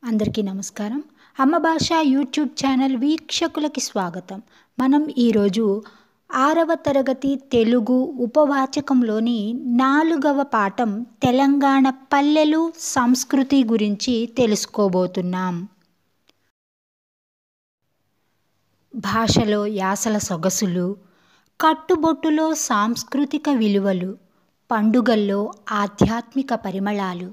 అందరికీ నమస్కారం. అమ్మ భాష యూట్యూబ్ ఛానల్ వీక్షకులకి స్వాగతం. మనం ఈరోజు 6వ తరగతి తెలుగు ఉపవాచకంలోని 4వ పాఠం తెలంగాణ పల్లెలు సంస్కృతి గురించి తెలుసుకోబోతున్నాం. భాషలో యాసల సొగసులు, కట్టుబొట్టులో సాంస్కృతిక విలువలు, పండుగల్లో ఆధ్యాత్మిక పరిమళాలు,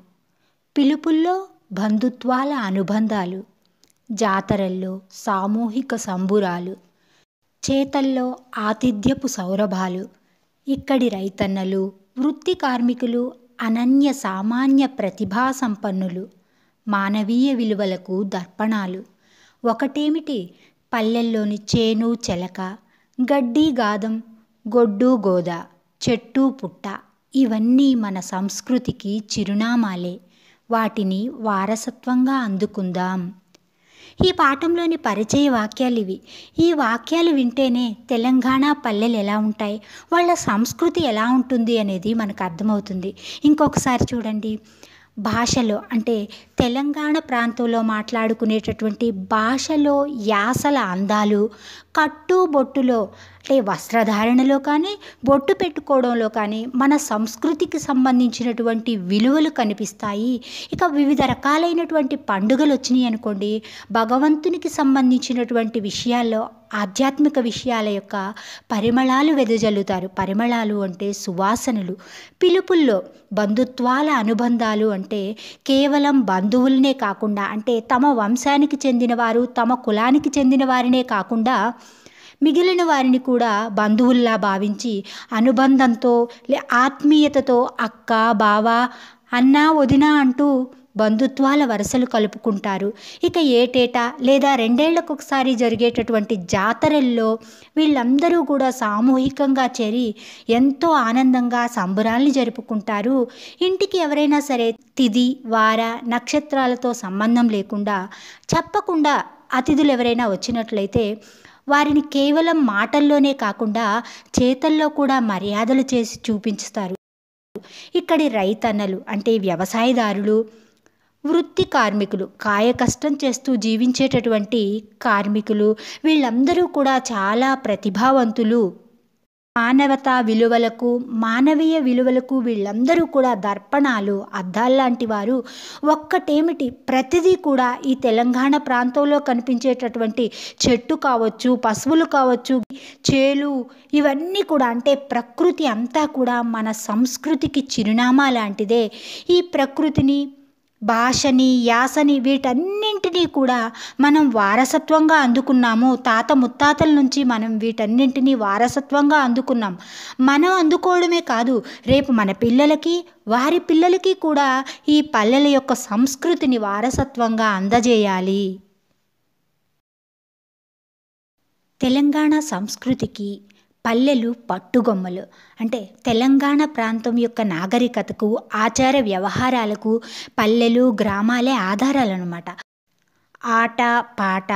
పిలుపుల్లో బంధుత్వాల అనుబంధాలు, జాతరల్లో సామూహిక సంబురాలు, చేతల్లో ఆతిథ్యపు సౌరభాలు, ఇక్కడి రైతన్నలు, వృత్తి కార్మికులు అనన్య సామాన్య ప్రతిభా సంపన్నులు, మానవీయ విలువలకు దర్పణాలు. ఒకటేమిటి, పల్లెల్లోని చేను చెలక, గడ్డి గాదం, గొడ్డు గోద, చెట్టు పుట్ట ఇవన్నీ మన సంస్కృతికి చిరునామాలే. వాటిని వారసత్వంగా అందుకుందాం. ఈ పాఠంలోని పరిచయ వాక్యాలు ఇవి. ఈ వాక్యాలు వింటేనే తెలంగాణ పల్లెలు ఎలా ఉంటాయి, వాళ్ళ సంస్కృతి ఎలా ఉంటుంది అనేది మనకు అర్థమవుతుంది. ఇంకొకసారి చూడండి. భాషలో అంటే తెలంగాణ ప్రాంతంలో మాట్లాడుకునేటటువంటి భాషలో యాసల అందాలు, కట్టుబొట్టులో అంటే వస్త్రధారణలో కానీ బొట్టు పెట్టుకోవడంలో కానీ మన సంస్కృతికి సంబంధించినటువంటి విలువలు కనిపిస్తాయి. ఇక వివిధ రకాలైనటువంటి పండుగలు వచ్చినాయి అనుకోండి, భగవంతునికి సంబంధించినటువంటి విషయాల్లో ఆధ్యాత్మిక విషయాల యొక్క పరిమళాలు వెదజల్లుతారు. పరిమళాలు అంటే సువాసనలు. పిలుపుల్లో బంధుత్వాల అనుబంధాలు అంటే కేవలం బంధువులనే కాకుండా అంటే తమ వంశానికి చెందినవారు, తమ కులానికి చెందిన వారినే కాకుండా మిగిలిన వారిని కూడా బంధువుల్లా భావించి అనుబంధంతో ఆత్మీయతతో అక్క బావ అన్న వదిన అంటూ బంధుత్వాల వరుసలు కలుపుకుంటారు. ఇక ఏటేటా లేదా 2 ఏళ్లకు ఒకసారి జరిగేటటువంటి జాతరల్లో వీళ్ళందరూ కూడా సామూహికంగా చేరి ఎంతో ఆనందంగా సంబురాల్ని జరుపుకుంటారు. ఇంటికి ఎవరైనా సరే తిథి వార నక్షత్రాలతో సంబంధం లేకుండా చెప్పకుండా అతిథులు ఎవరైనా వచ్చినట్లయితే వారిని కేవలం మాటల్లోనే కాకుండా చేతల్లో కూడా మర్యాదలు చేసి చూపించుతారు. ఇక్కడి రైతన్నలు అంటే వ్యవసాయదారులు, వృత్తి కార్మికులు కాయకష్టం చేస్తూ జీవించేటటువంటి కార్మికులు వీళ్ళందరూ కూడా చాలా ప్రతిభావంతులు. మానవతా విలువలకు, మానవీయ విలువలకు వీళ్ళందరూ కూడా దర్పణాలు, అద్దాల్లాంటి వారు. ఒక్కటేమిటి, ప్రతిదీ కూడా ఈ తెలంగాణ ప్రాంతంలో కనిపించేటటువంటి చెట్టు కావచ్చు, పశువులు కావచ్చు, చేలు ఇవన్నీ కూడా అంటే ప్రకృతి అంతా కూడా మన సంస్కృతికి చిరునామా లాంటిదే. ఈ ప్రకృతిని, భాషని, యాసని వీటన్నింటినీ కూడా మనం వారసత్వంగా అందుకున్నాము. తాత ముత్తాతల నుంచి మనం వీటన్నింటినీ వారసత్వంగా అందుకున్నాం. మనం అందుకోవడమే కాదు, రేపు మన పిల్లలకి, వారి పిల్లలకి కూడా ఈ పల్లెల యొక్క సంస్కృతిని వారసత్వంగా అందజేయాలి. తెలంగాణ సంస్కృతికి పల్లెలు పట్టుగొమ్మలు. అంటే తెలంగాణ ప్రాంతం యొక్క నాగరికతకు, ఆచార వ్యవహారాలకు పల్లెలు, గ్రామాలే ఆధారాలన్నమాట. ఆట పాట,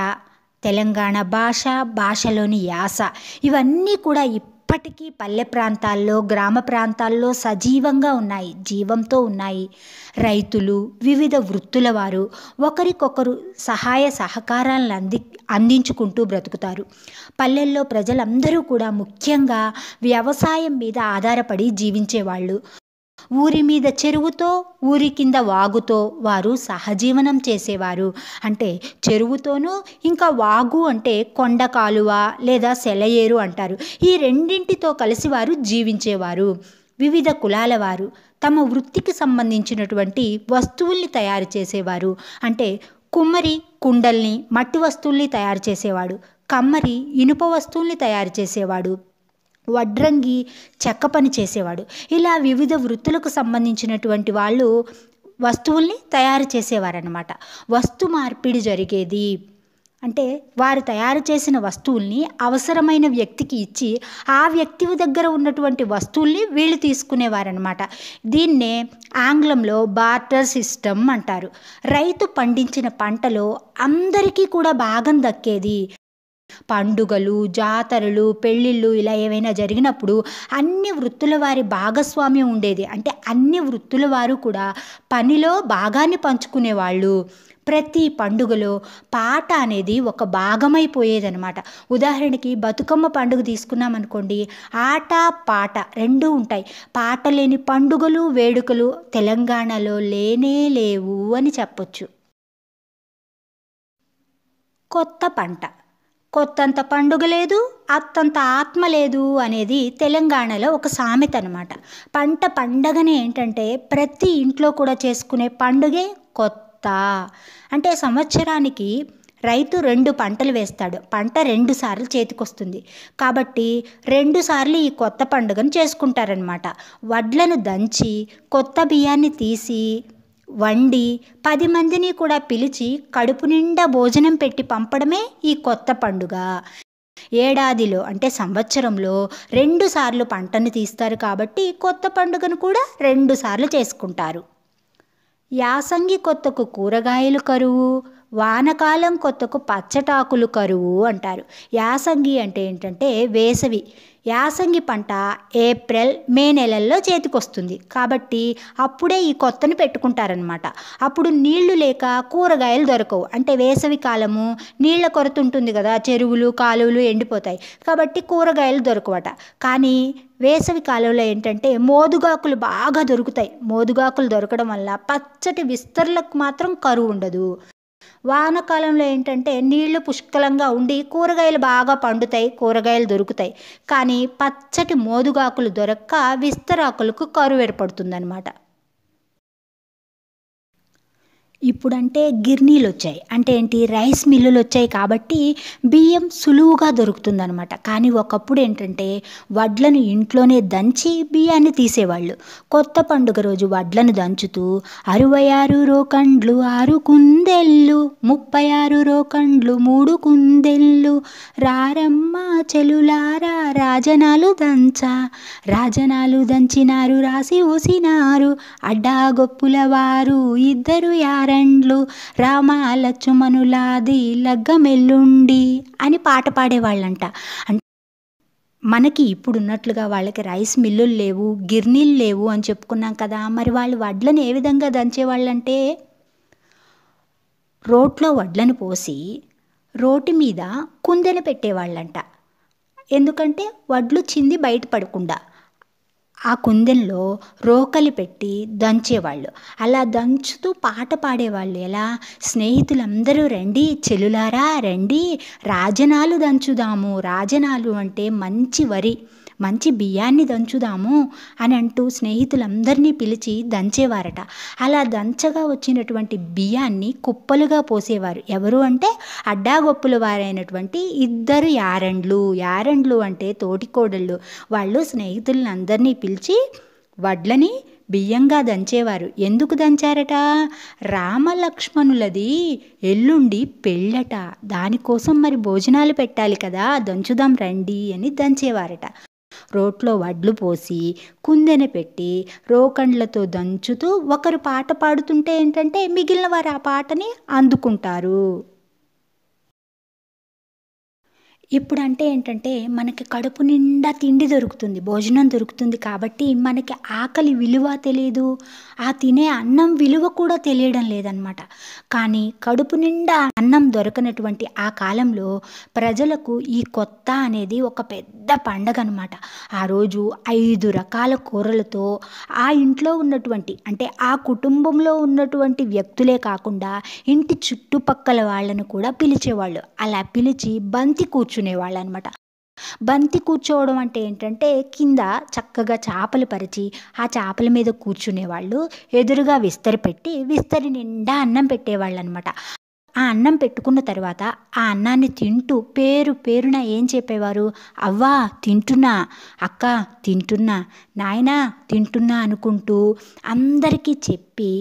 తెలంగాణ భాష, భాషలోని యాస ఇవన్నీ కూడా ఇప్పటికీ పల్లె ప్రాంతాల్లో, గ్రామ ప్రాంతాల్లో సజీవంగా ఉన్నాయి, జీవంతో ఉన్నాయి. రైతులు, వివిధ వృత్తుల వారు ఒకరికొకరు సహాయ సహకారాలను అందించుకుంటూ బ్రతుకుతారు. పల్లెల్లో ప్రజలందరూ కూడా ముఖ్యంగా వ్యవసాయం మీద ఆధారపడి జీవించేవాళ్ళు. ఊరి మీద చెరువుతో, ఊరి కింద వాగుతో వారు సహజీవనం చేసేవారు. అంటే చెరువుతోనూ ఇంకా వాగు అంటే కొండ కాలువ లేదా సెలయేరు అంటారు. ఈ రెండింటితో కలిసి వారు జీవించేవారు. వివిధ కులాల వారు తమ వృత్తికి సంబంధించినటువంటి వస్తువుల్ని తయారు చేసేవారు. అంటే కుమ్మరి కుండల్ని, మట్టి వస్తువుల్ని తయారు చేసేవాడు. కమ్మరి ఇనుప వస్తువుల్ని తయారు చేసేవాడు. వడ్రంగి చెక్క పని చేసేవాడు. ఇలా వివిధ వృత్తులకు సంబంధించినటువంటి వాళ్ళు వస్తువుల్ని తయారు చేసేవారన్నమాట. వస్తు మార్పిడి జరిగేది. అంటే వారు తయారు చేసిన వస్తువుల్ని అవసరమైన వ్యక్తికి ఇచ్చి ఆ వ్యక్తి దగ్గర ఉన్నటువంటి వస్తువుల్ని వీళ్ళు తీసుకునేవారనమాట. దీన్నే ఆంగ్లంలో బార్టర్ సిస్టమ్ అంటారు. రైతు పండించిన పంటలో అందరికీ కూడా భాగం దక్కేది. పండుగలు, జాతరలు, పెళ్ళిళ్ళు ఇలా ఏవైనా జరిగినప్పుడు అన్ని వృత్తుల వారి భాగస్వామ్యం ఉండేది. అంటే అన్ని వృత్తుల వారు కూడా పనిలో భాగాన్ని పంచుకునేవాళ్ళు. ప్రతి పండుగలో పాట అనేది ఒక భాగమైపోయేదనమాట. ఉదాహరణకి బతుకమ్మ పండుగ తీసుకున్నామనుకోండి, ఆట పాట రెండూ ఉంటాయి. పాట లేని పండుగలు వేడుకలు తెలంగాణలో లేనే లేవు అని చెప్పొచ్చు. కొత్త పంట, కొత్తంత పండుగ లేదు, అత్తంత ఆత్మ లేదు అనేది తెలంగాణలో ఒక సామెత అనమాట. పంట పండగనే ఏంటంటే ప్రతి ఇంట్లో కూడా చేసుకునే పండుగే కొత్త. అంటే సంవత్సరానికి రైతు 2 పంటలు వేస్తాడు. పంట 2 సార్లు చేతికొస్తుంది. కాబట్టి 2 సార్లు ఈ కొత్త పండుగను చేసుకుంటారనమాట. వడ్లను దంచి కొత్త బియ్యాన్ని తీసి వండి 10 మందిని కూడా పిలిచి కడుపు నిండా భోజనం పెట్టి పంపడమే ఈ కొత్త పండుగ. ఏడాదిలో అంటే సంవత్సరంలో 2 సార్లు పంటను తీస్తారు కాబట్టి కొత్త పండుగను కూడా 2 సార్లు చేసుకుంటారు. యాసంగి కొత్తకు కూరగాయలు కరువు, వానకాలం కొత్తకు పచ్చటాకులు కరువు అంటారు. యాసంగి అంటే ఏంటంటే వేసవి. యాసంగి పంట ఏప్రిల్ మే నెలల్లో చేతికొస్తుంది. కాబట్టి అప్పుడే ఈ కొత్తను పెట్టుకుంటారనమాట. అప్పుడు నీళ్లు లేక కూరగాయలు దొరకవు. అంటే వేసవి కాలము నీళ్ల కొరత ఉంటుంది కదా, చెరువులు కాలువలు ఎండిపోతాయి. కాబట్టి కూరగాయలు దొరకవట. కానీ వేసవి కాలంలో ఏంటంటే మోదుగాకులు బాగా దొరుకుతాయి. మోదుగాకులు దొరకడం వల్ల పచ్చటి విస్తరలకు మాత్రం కరువు ఉండదు. వానకాలంలో ఏంటంటే నీళ్లు పుష్కలంగా ఉండి కూరగాయలు బాగా పండుతాయి, కూరగాయలు దొరుకుతాయి. కానీ పచ్చటి మోదుగాకులు దొరక్క విస్తరాకులకు కరువు ఏర్పడుతుందన్నమాట. ఇప్పుడంటే గిర్నీలు వచ్చాయి. అంటే ఏంటి, రైస్ మిల్లులు వచ్చాయి కాబట్టి బియ్యం సులువుగా దొరుకుతుందనమాట. కానీ ఒకప్పుడు ఏంటంటే వడ్లను ఇంట్లోనే దంచి బియ్యాన్ని తీసేవాళ్ళు. కొత్త పండుగ రోజు వడ్లను దంచుతూ 66 రోకండ్లు 6 కుందెళ్ళు, 36 రోకండ్లు 3 కుందెళ్ళు, రారమ్మ చెలులారా రాజనాలు దంచా, రాజనాలు దంచినారు రాసి ఊసినారు, అడ్డాగొప్పుల వారు 2 యారండ్లు, రామ లక్ష్మణులాది లగ్గమెల్లుండి అని పాట పాడేవాళ్ళంట. మనకి ఇప్పుడున్నట్లుగా వాళ్ళకి రైస్ మిల్లులు లేవు, గిర్నీలు లేవు అని చెప్పుకున్నాం కదా. మరి వాళ్ళు వడ్లను ఏ విధంగా దంచేవాళ్ళంటే రోట్లో వడ్లను పోసి రోటి మీద కుందెన పెట్టేవాళ్ళంట. ఎందుకంటే వడ్లు చింది బయట పడకుండా ఆ కుందెంలో రోకలి పెట్టి దంచేవాళ్ళు. అలా దంచుతూ పాట పాడేవాళ్ళు. ఎలా, స్నేహితులందరూ రండి, చెలులారా రండి, రాజనాలు దంచుదాము. రాజనాలు అంటే మంచి వరి, మంచి బియ్యాన్ని దంచుదాము అని అంటూ స్నేహితులందరినీ పిలిచి దంచేవారట. అలా దంచగా వచ్చినటువంటి బియ్యాన్ని కుప్పలుగా పోసేవారు. ఎవరు అంటే అడ్డాగొప్పుల వారైనటువంటి 2 యారండ్లు. యారండ్లు అంటే తోటికోడళ్ళు. వాళ్ళు స్నేహితులను అందరినీ పిలిచి వడ్లని బియ్యంగా దంచేవారు. ఎందుకు దంచారట? రామలక్ష్మణులది ఎల్లుండి పెళ్ళట, దానికోసం మరి భోజనాలు పెట్టాలి కదా, దంచుదాం రండి అని దంచేవారట. రోట్లో వడ్లు పోసి కుందెన పెట్టి రోకండ్లతో దంచుతూ ఒకరు పాట పాడుతుంటే ఏంటంటే మిగిలిన వారు ఆ పాటని అందుకుంటారు. ఇప్పుడంటే ఏంటంటే మనకి కడుపు నిండా తిండి దొరుకుతుంది, భోజనం దొరుకుతుంది. కాబట్టి మనకి ఆకలి విలువ తెలియదు, ఆ తినే అన్నం విలువ కూడా తెలియడం లేదనమాట. కానీ కడుపు నిండా అన్నం దొరకనటువంటి ఆ కాలంలో ప్రజలకు ఈ కొత్త అనేది ఒక పెద్ద పండగ అనమాట. ఆ రోజు 5 రకాల కూరలతో ఆ ఇంట్లో ఉన్నటువంటి, అంటే ఆ కుటుంబంలో ఉన్నటువంటి వ్యక్తులే కాకుండా ఇంటి చుట్టుపక్కల వాళ్ళను కూడా పిలిచేవాళ్ళు. అలా పిలిచి బంతి కూర్చునేవాళ్ళు అనమాట. బంతి కూర్చోవడం అంటే ఏంటంటే కింద చక్కగా చాపలు పరిచి ఆ చాపల మీద కూర్చునేవాళ్ళు. ఎదురుగా విస్తరి పెట్టి విస్తరి నిండా అన్నం పెట్టేవాళ్ళు అనమాట. ఆ అన్నం పెట్టుకున్న తర్వాత ఆ అన్నాన్ని తింటూ పేరు పేరున ఏం చెప్పేవారు? అవ్వా తింటున్నా, అక్క తింటున్నా, నాయనా తింటున్నా అనుకుంటూ అందరికీ చెప్పి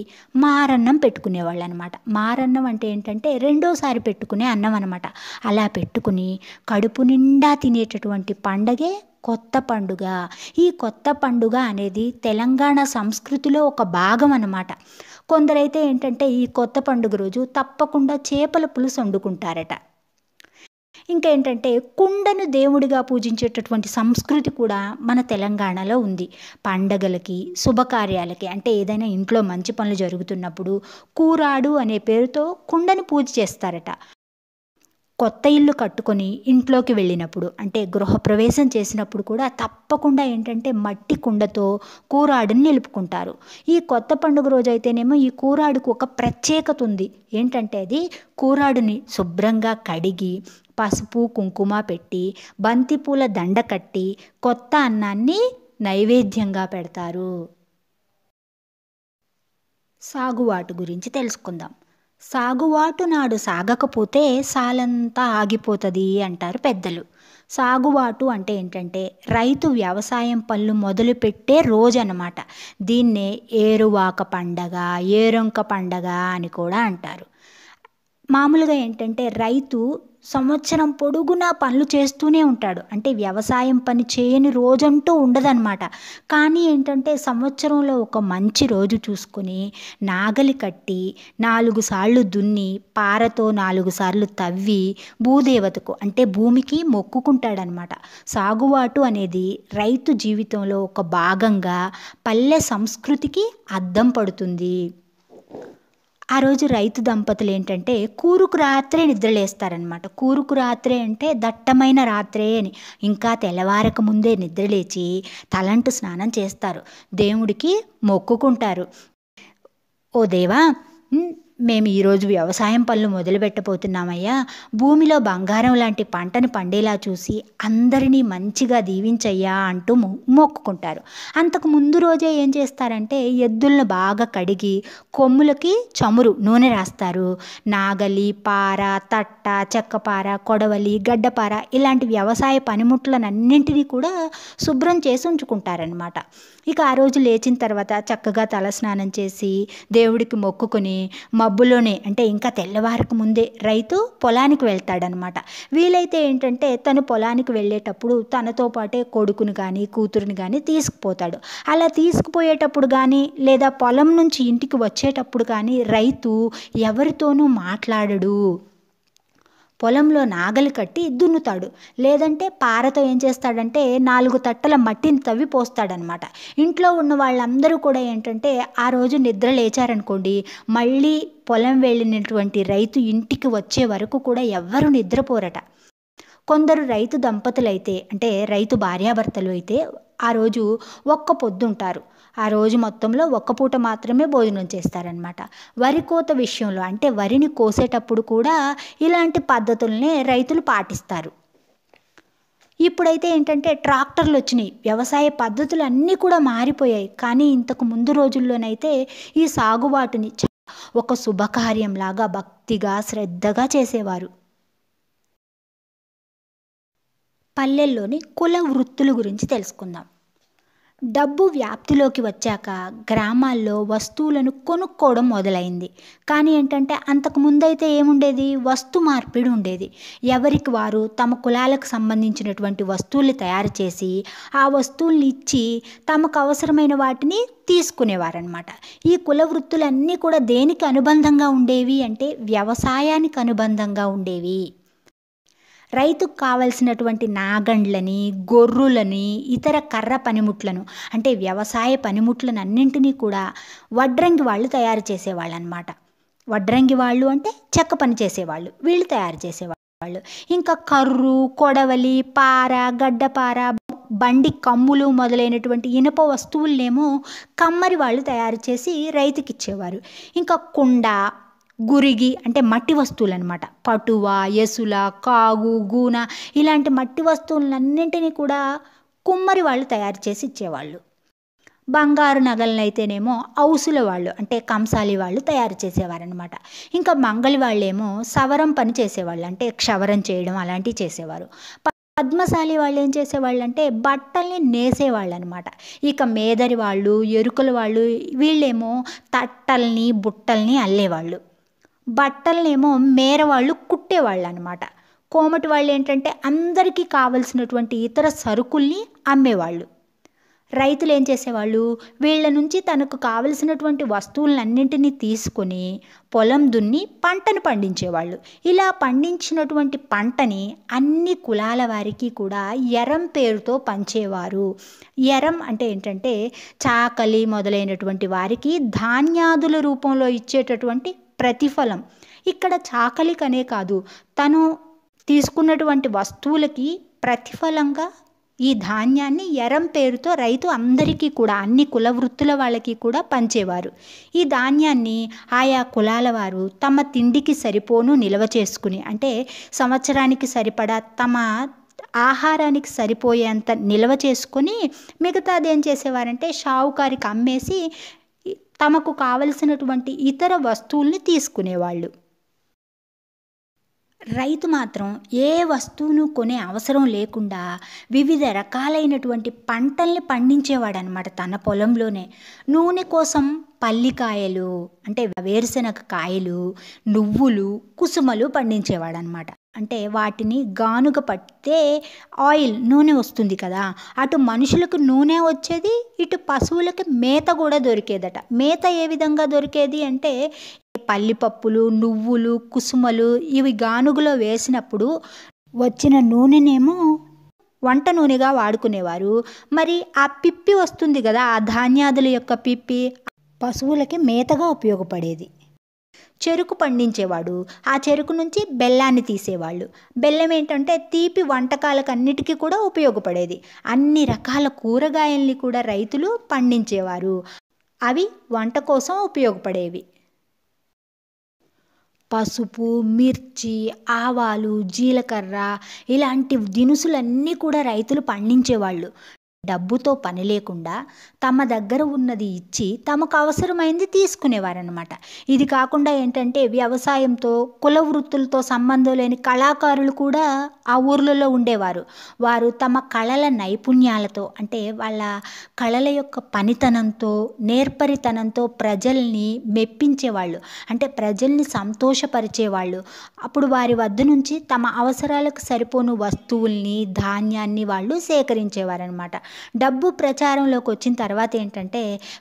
మారన్నం పెట్టుకునేవాళ్ళు అనమాట. మారన్నం అంటే ఏంటంటే రెండోసారి పెట్టుకునే అన్నం అనమాట. అలా పెట్టుకుని కడుపు నిండా తినేటటువంటి పండగే కొత్త పండుగ. ఈ కొత్త పండుగ అనేది తెలంగాణ సంస్కృతిలో ఒక భాగం అన్నమాట. కొందరైతే ఏంటంటే ఈ కొత్త పండుగ రోజు తప్పకుండా చేపల పులుసు వండుకుంటారట. ఇంకా ఏంటంటే కుండను దేవుడిగా పూజించేటటువంటి సంస్కృతి కూడా మన తెలంగాణలో ఉంది. పండగలకి, శుభకార్యాలకి, అంటే ఏదైనా ఇంట్లో మంచి పనులు జరుగుతున్నప్పుడు కూరాడు అనే పేరుతో కుండని పూజ చేస్తారట. కొత్త ఇల్లు కట్టుకొని ఇంట్లోకి వెళ్ళినప్పుడు, అంటే గృహప్రవేశం చేసినప్పుడు కూడా తప్పకుండా ఏంటంటే మట్టి కుండతో కూరాడుని నిలుపుకుంటారు. ఈ కొత్త పండుగ రోజైతేనేమో ఈ కూరాడుకు ఒక ప్రత్యేకత ఉంది. ఏంటంటే అది కూరాడుని శుభ్రంగా కడిగి పసుపు కుంకుమ పెట్టి బంతిపూల దండ కట్టి కొత్త అన్నాన్ని నైవేద్యంగా పెడతారు. సాగువాటు గురించి తెలుసుకుందాం. సాగువాటు నాడు సాగకపోతే సాలంతా ఆగిపోతుంది అంటారు పెద్దలు. సాగువాటు అంటే ఏంటంటే రైతు వ్యవసాయం పనులు మొదలుపెట్టే రోజు అన్నమాట. దీన్నే ఏరువాక పండగ, ఏరొంక పండగ అని కూడా అంటారు. మామూలుగా ఏంటంటే రైతు సంవత్సరం పొడుగునా పనులు చేస్తూనే ఉంటాడు. అంటే వ్యవసాయం పని చేయని రోజంటూ ఉండదన్నమాట. కానీ ఏంటంటే సంవత్సరంలో ఒక మంచి రోజు చూసుకొని నాగలి కట్టి 4 సార్లు దున్ని పారతో 4 సార్లు తవ్వి భూదేవతకు అంటే భూమికి మొక్కుకుంటాడనమాట. సాగువాటు అనేది రైతు జీవితంలో ఒక భాగంగా పల్లె సంస్కృతికి అద్దం పడుతుంది. ఆ రోజు రైతు దంపతులు ఏంటంటే కూరుకు రాత్రే నిద్రలేస్తారనమాట. కూరుకు రాత్రే అంటే దట్టమైన రాత్రే అని. ఇంకా తెల్లవారక ముందే నిద్రలేచి తలంటు స్నానం చేస్తారు, దేవుడికి మొక్కుకుంటారు. ఓ దేవా, మేము ఈరోజు వ్యవసాయం పనులు మొదలు పెట్టబోతున్నామయ్యా, భూమిలో బంగారం లాంటి పంటను పండేలా చూసి అందరినీ మంచిగా దీవించయ్యా అంటూ మొక్కుకుంటారు. అంతకు ముందు రోజే ఏం చేస్తారంటే ఎద్దులను బాగా కడిగి కొమ్ములకి చమురు నూనె రాస్తారు. నాగలి, పార, తట్ట, చెక్కపార, కొడవలి, గడ్డపార ఇలాంటి వ్యవసాయ పనిముట్లనన్నింటినీ కూడా శుభ్రం చేసి ఉంచుకుంటారనమాట. ఇక ఆ రోజు లేచిన తర్వాత చక్కగా తలస్నానం చేసి దేవుడికి మొక్కుకొని మబ్బులోనే అంటే ఇంకా తెల్లవారికి ముందే రైతు పొలానికి వెళ్తాడనమాట. వీలైతే ఏంటంటే తను పొలానికి వెళ్ళేటప్పుడు తనతో పాటే కొడుకుని కానీ కూతురుని కానీ తీసుకుపోతాడు. అలా తీసుకుపోయేటప్పుడు కానీ లేదా పొలం నుంచి ఇంటికి వచ్చేటప్పుడు కానీ రైతు ఎవరితోనూ మాట్లాడడు. పొలంలో నాగలి కట్టి దున్నుతాడు. లేదంటే పారతో ఏం చేస్తాడంటే 4 తట్టల మట్టిని తవ్వి పోస్తాడనమాట. ఇంట్లో ఉన్న వాళ్ళందరూ కూడా ఏంటంటే ఆ రోజు నిద్ర లేచారనుకోండి, మళ్ళీ పొలం వెళ్ళినటువంటి రైతు ఇంటికి వచ్చే వరకు కూడా ఎవ్వరూ నిద్రపోరట. కొందరు రైతు దంపతులైతే అంటే రైతు భార్యాభర్తలు అయితే ఆ రోజు ఒక్క పొద్దుంటారు. ఆ రోజు మొత్తంలో ఒక్క పూట మాత్రమే భోజనం చేస్తారనమాట. వరి కోత విషయంలో అంటే వరిని కోసేటప్పుడు కూడా ఇలాంటి పద్ధతులనే రైతులు పాటిస్తారు. ఇప్పుడైతే ఏంటంటే ట్రాక్టర్లు వచ్చినాయి, వ్యవసాయ పద్ధతులు అన్నీ కూడా మారిపోయాయి. కానీ ఇంతకు ముందు రోజుల్లోనైతే ఈ సాగుబాటుని ఒక శుభకార్యంలాగా భక్తిగా శ్రద్ధగా చేసేవారు. పల్లెల్లోని కుల వృత్తుల గురించి తెలుసుకుందాం. డబ్బు వ్యాప్తిలోకి వచ్చాక గ్రామాల్లో వస్తువులను కొనుక్కోవడం మొదలైంది. కానీ ఏంటంటే అంతకు ముందైతే ఏముండేది, వస్తు మార్పిడి ఉండేది. ఎవరికి వారు తమ కులాలకు సంబంధించినటువంటి వస్తువుల్ని తయారు చేసి ఆ వస్తువుల్ని ఇచ్చి తమకు అవసరమైన వాటిని తీసుకునేవారనమాట. ఈ కుల వృత్తులన్నీ కూడా దేనికి అనుబంధంగా ఉండేవి అంటే వ్యవసాయానికి అనుబంధంగా ఉండేవి. రైతుకు కావలసినటువంటి నాగండ్లని, గొర్రులని, ఇతర కర్ర పనిముట్లను అంటే వ్యవసాయ పనిముట్లను అన్నింటినీ కూడా వడ్రంగి వాళ్ళు తయారు చేసేవాళ్ళు అనమాట. వడ్రంగి వాళ్ళు అంటే చెక్క పని చేసేవాళ్ళు, వీళ్ళు తయారు చేసేవాళ్ళు. ఇంకా కర్రు, కొడవలి, పార, గడ్డపార, బండి కమ్ములు మొదలైనటువంటి ఇనుప వస్తువులనేమో కమ్మరి వాళ్ళు తయారు చేసి రైతుకి ఇచ్చేవారు. ఇంకా కుండ, గురిగి అంటే మట్టి వస్తువులు అనమాట. పటువ, ఎసుల, కాగు, గూన ఇలాంటి మట్టి వస్తువులన్నింటినీ కూడా కుమ్మరి వాళ్ళు తయారు చేసి ఇచ్చేవాళ్ళు. బంగారు నగలనైతేనేమో ఔసుల వాళ్ళు అంటే కంసాలి వాళ్ళు తయారు చేసేవారనమాట. ఇంకా మంగళి వాళ్ళేమో సవరం పని చేసేవాళ్ళు, అంటే క్షవరం చేయడం అలాంటివి చేసేవారు. పద్మశాలి వాళ్ళు ఏం చేసేవాళ్ళు అంటే బట్టల్ని నేసేవాళ్ళు అనమాట. ఇక మేదరి వాళ్ళు, ఎరుకల వాళ్ళు వీళ్ళేమో తట్టల్ని బుట్టల్ని అల్లేవాళ్ళు. బట్టలనేమో మేరవాళ్ళు కుట్టేవాళ్ళు అనమాట. కోమటి వాళ్ళు ఏంటంటే అందరికీ కావలసినటువంటి ఇతర సరుకుల్ని అమ్మేవాళ్ళు. రైతులు ఏం చేసేవాళ్ళు, వీళ్ళ నుంచి తనకు కావలసినటువంటి వస్తువులన్నింటినీ తీసుకొని పొలం దున్ని పంటను పండించేవాళ్ళు. ఇలా పండించినటువంటి పంటని అన్ని కులాల వారికి కూడా ఎరం పేరుతో పంచేవారు. ఎరం అంటే ఏంటంటే చాకలి మొదలైనటువంటి వారికి ధాన్యాదుల రూపంలో ఇచ్చేటటువంటి ప్రతిఫలం. ఇక్కడ చాకలికనే కాదు, తను తీసుకున్నటువంటి వస్తువులకి ప్రతిఫలంగా ఈ ధాన్యాన్ని ఎరం పేరుతో రైతు అందరికీ కూడా అన్ని కుల వృత్తుల వాళ్ళకి కూడా పంచేవారు. ఈ ధాన్యాన్ని ఆయా కులాల వారు తమ తిండికి సరిపోను నిల్వ చేసుకుని, అంటే సంవత్సరానికి సరిపడా తమ ఆహారానికి సరిపోయేంత నిల్వ చేసుకొని మిగతాది ఏం చేసేవారంటే షావుకారికి అమ్మేసి తమకు కావలసినటువంటి ఇతర వస్తువుల్ని తీసుకునేవాళ్ళు. రైతు మాత్రం ఏ వస్తువును కొనే అవసరం లేకుండా వివిధ రకాలైనటువంటి పంటల్ని పండించేవాడనమాట తన పొలంలోనే. నూనె కోసం పల్లికాయలు అంటే వేరుశనగ కాయలు, నువ్వులు, కుసుమలు పండించేవాడనమాట. అంటే వాటిని గానుగ పట్టితే ఆయిల్ నూనె వస్తుంది కదా, అటు మనుషులకు నూనె వచ్చేది, ఇటు పశువులకి మేత కూడా దొరికేదట. మేత ఏ విధంగా దొరికేది అంటే పల్లిపప్పులు, నువ్వులు, కుసుమలు ఇవి గానుగలో వేసినప్పుడు వచ్చిన నూనెనేమో వంట నూనెగా వాడుకునేవారు. మరి ఆ పిప్పి వస్తుంది కదా, ఆ ధాన్యాదుల యొక్క పిప్పి పశువులకి మేతగా ఉపయోగపడేది. చెరుకు పండించేవాడు, ఆ చెరుకు నుంచి బెల్లాన్ని తీసేవాళ్ళు. బెల్లం ఏంటంటే తీపి వంటకాలకు అన్నిటికీ కూడా ఉపయోగపడేది. అన్ని రకాల కూరగాయల్ని కూడా రైతులు పండించేవారు, అవి వంట కోసం ఉపయోగపడేవి. పసుపు, మిర్చి, ఆవాలు, జీలకర్ర ఇలాంటి దినుసులన్నీ కూడా రైతులు పండించేవాళ్ళు. డబ్బుతో పని లేకుండా తమ దగ్గర ఉన్నది ఇచ్చి తమకు అవసరమైంది తీసుకునేవారనమాట. ఇది కాకుండా ఏంటంటే వ్యవసాయంతో కుల వృత్తులతో సంబంధం లేని కళాకారులు కూడా ఆ ఊర్లలో ఉండేవారు. వారు తమ కళల నైపుణ్యాలతో అంటే వాళ్ళ కళల యొక్క పనితనంతో నేర్పరితనంతో ప్రజల్ని మెప్పించేవాళ్ళు, అంటే ప్రజల్ని సంతోషపరిచేవాళ్ళు. అప్పుడు వారి వద్ద నుంచి తమ అవసరాలకు సరిపోను వస్తువుల్ని ధాన్యాన్ని వాళ్ళు సేకరించేవారనమాట. డబ్బు ప్రచారంలోకి వచ్చిన తర్వాత ఏంటంటే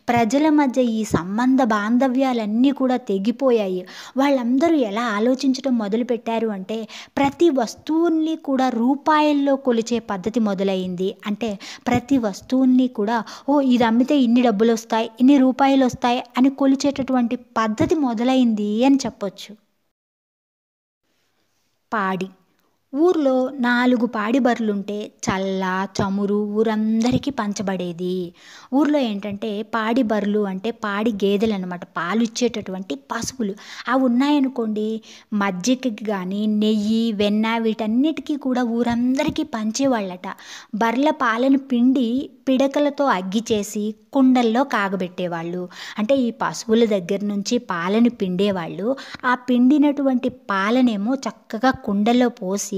ప్రజల మధ్య ఈ సంబంధ బాంధవ్యాలన్నీ కూడా తెగిపోయాయి. వాళ్ళందరూ ఎలా ఆలోచించడం మొదలుపెట్టారు అంటే ప్రతి వస్తువుల్ని కూడా రూపాయల్లో కొలిచే పద్ధతి మొదలైంది. అంటే ప్రతి వస్తువుల్ని కూడా ఇది అమ్మితే ఇన్ని డబ్బులు వస్తాయి, ఇన్ని రూపాయలు వస్తాయి అని కొలిచేటటువంటి పద్ధతి మొదలైంది అని చెప్పొచ్చు. పాడి ఊర్లో 4 పాడి బర్రెలుంటే చల్ల చమురు ఊరందరికీ పంచబడేది. ఊర్లో ఏంటంటే పాడి బర్రెలు అంటే పాడి గేదెలు అనమాట, పాలు ఇచ్చేటటువంటి పశువులు. అవి ఉన్నాయనుకోండి, మజ్జిగకి కానీ నెయ్యి, వెన్న వీటన్నిటికీ కూడా ఊరందరికీ పంచేవాళ్ళట. బర్రెల పాలను పిండి పిడకలతో అగ్గి చేసి కుండల్లో కాగబెట్టేవాళ్ళు. అంటే ఈ పశువుల దగ్గర నుంచి పాలను పిండేవాళ్ళు. ఆ పిండినటువంటి పాలనేమో చక్కగా కుండల్లో పోసి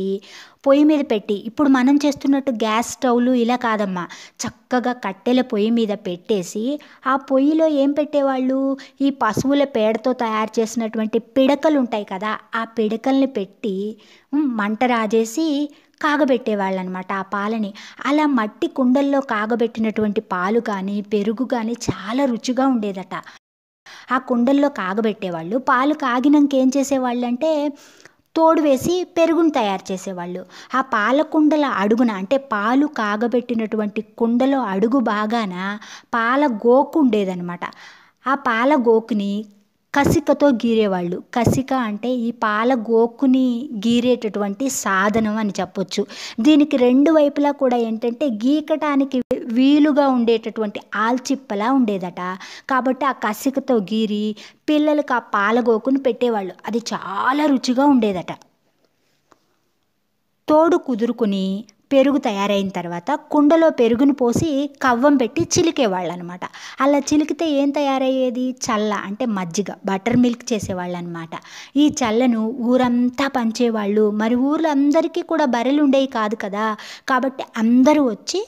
పొయ్యి మీద పెట్టి, ఇప్పుడు మనం చేస్తున్నట్టు గ్యాస్ స్టవ్లు ఇలా కాదమ్మా, చక్కగా కట్టెల పొయ్యి మీద పెట్టేసి ఆ పొయ్యిలో ఏం పెట్టేవాళ్ళు, ఈ పశువుల పేడతో తయారు చేసినటువంటి పిడకలు ఉంటాయి కదా, ఆ పిడకల్ని పెట్టి మంట రాజేసి కాగబెట్టేవాళ్ళు అనమాట ఆ పాలని. అలా మట్టి కుండల్లో కాగబెట్టినటువంటి పాలు కానీ పెరుగు కానీ చాలా రుచిగా ఉండేదట. ఆ కుండల్లో కాగబెట్టేవాళ్ళు. పాలు కాగినాక ఏం చేసేవాళ్ళు అంటే తోడు వేసి పెరుగును తయారు చేసేవాళ్ళు. ఆ పాల కుండల అడుగున అంటే పాలు కాగబెట్టినటువంటి కుండలో అడుగు భాగాన పాల గోకు ఉండేదనమాట. ఆ పాల గోకుని కసికతో గీరేవాళ్ళు. కసిక అంటే ఈ పాల గోకుని గీరేటటువంటి సాధనం అని చెప్పొచ్చు. దీనికి 2 వైపులా కూడా ఏంటంటే గీకటానికి వీలుగా ఉండేటటువంటి ఆల్చిప్పలా ఉండేదట. కాబట్టి ఆ కసికతో గీరి పిల్లలకు ఆ పాల గోకుని పెట్టేవాళ్ళు. అది చాలా రుచిగా ఉండేదట. తోడు కుదురుకుని పెరుగు తయారైన తర్వాత కుండలో పెరుగును పోసి కవ్వం పెట్టి చిలికేవాళ్ళు అనమాట. అలా చిలికితే ఏం తయారయ్యేది, చల్ల అంటే మజ్జిగ, బటర్ మిల్క్ చేసేవాళ్ళు అనమాట. ఈ చల్లను ఊరంతా పంచేవాళ్ళు. మరి ఊర్లో అందరికీ కూడా బర్రెలు ఉండేవి కాదు కదా, కాబట్టి అందరూ వచ్చి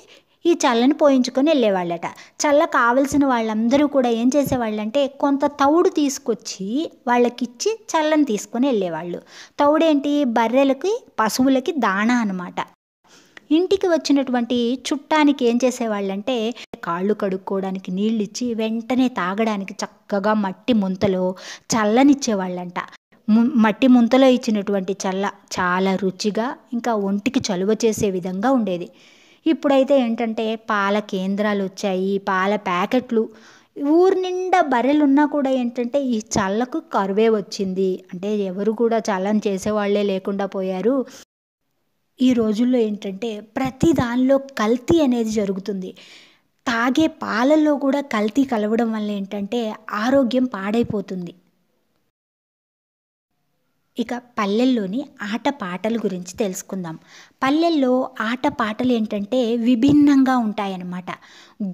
ఈ చల్లని పోయించుకొని వెళ్ళేవాళ్ళట. చల్ల కావలసిన వాళ్ళందరూ కూడా ఏం చేసేవాళ్ళంటే కొంత తౌడు తీసుకొచ్చి వాళ్ళకిచ్చి చల్లని తీసుకొని వెళ్ళేవాళ్ళు. తౌడేంటి, బర్రెలకి పశువులకి దాణా అనమాట. ఇంటికి వచ్చినటువంటి చుట్టానికి ఏం చేసేవాళ్ళంటే కాళ్ళు కడుక్కోవడానికి నీళ్ళిచ్చి వెంటనే తాగడానికి చక్కగా మట్టి ముంతలో చల్లనిచ్చేవాళ్ళంట. మట్టి ముంతలో ఇచ్చినటువంటి చల్ల చాలా రుచిగా ఇంకా ఒంటికి చలువ చేసే విధంగా ఉండేది. ఇప్పుడైతే ఏంటంటే పాల కేంద్రాలు వచ్చాయి, పాల ప్యాకెట్లు. ఊరు నిండా బర్రెలున్నా కూడా ఏంటంటే ఈ చల్లకు కరువే వచ్చింది. అంటే ఎవరు కూడా చల్లని చేసేవాళ్ళే లేకుండా పోయారు. ఈ రోజుల్లో ఏంటంటే ప్రతి దానిలో కల్తీ అనేది జరుగుతుంది. తాగే పాలల్లో కూడా కల్తీ కలవడం వల్ల ఏంటంటే ఆరోగ్యం పాడైపోతుంది. ఇక పల్లెల్లోని ఆటపాటల గురించి తెలుసుకుందాం. పల్లెల్లో ఆటపాటలు ఏంటంటే విభిన్నంగా ఉంటాయన్నమాట.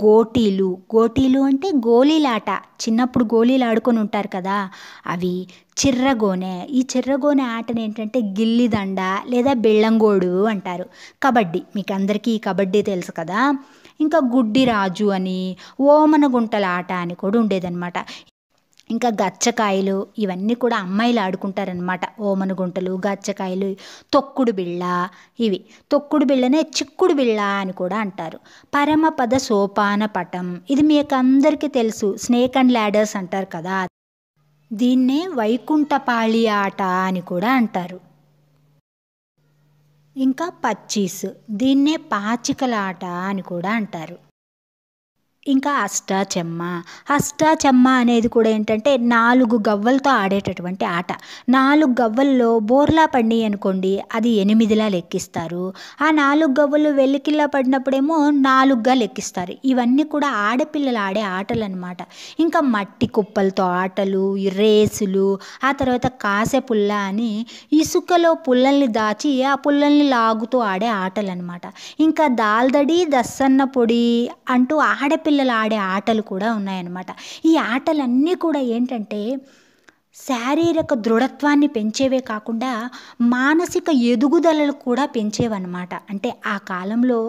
గోటీలు అంటే గోళీలాట. చిన్నప్పుడు గోళీలు ఆడుకొని ఉంటారు కదా, అవి. చిర్రగోనె, ఈ చిర్రగోనె ఆటను ఏంటంటే గిల్లిదండ లేదా బెళ్ళంగోడు అంటారు. కబడ్డీ, మీకు అందరికీ ఈ కబడ్డీ తెలుసు కదా. ఇంకా గుడ్డిరాజు అని, ఓమన గుంటల ఆట అని కూడా ఉండేదన్నమాట. ఇంకా గచ్చకాయలు, ఇవన్నీ కూడా అమ్మాయిలు ఆడుకుంటారనమాట. ఓమన గుంటలు, గచ్చకాయలు, తొక్కుడు బిళ్ళ. ఇవి తొక్కుడు బిళ్ళనే చిక్కుడు బిళ్ళ అని కూడా అంటారు. పరమపద సోపాన పటం, ఇది మీకు అందరికీ తెలుసు. స్నేక్ అండ్ ల్యాడర్స్ అంటారు కదా, దీన్నే వైకుంఠపాళి ఆట అని కూడా అంటారు. ఇంకా పచ్చీస్, దీన్నే పాచికల ఆట అని కూడా అంటారు. ఇంకా అష్టాచెమ్మ అనేది కూడా ఏంటంటే 4 గవ్వలతో ఆడేటటువంటి ఆట. 4 గవ్వల్లో బోర్లా పడినాయి అనుకోండి, అది 8లా లెక్కిస్తారు. ఆ 4 గవ్వలు వెల్లికిలా పడినప్పుడేమో 4గా లెక్కిస్తారు. ఇవన్నీ కూడా ఆడపిల్లలు ఆడే ఆటలు అనమాట. ఇంకా మట్టి కుప్పలతో ఆటలు, రేసులు, ఆ తర్వాత కాసె పుల్ల అని ఇసుకలో పుల్లల్ని దాచి ఆ పుల్లల్ని లాగుతూ ఆడే ఆటలు అనమాట. ఇంకా దాల్దడి, దస్సన్న పొడి అంటూ ఆడపిల్లలు ఆడే ఆటలు కూడా ఉన్నాయన్నమాట. ఈ ఆటలన్నీ కూడా ఏంటంటే శారీరక దృఢత్వాన్ని పెంచేవే కాకుండా మానసిక ఎదుగుదలలు కూడా పెంచేవన్నమాట. అంటే ఆ కాలంలో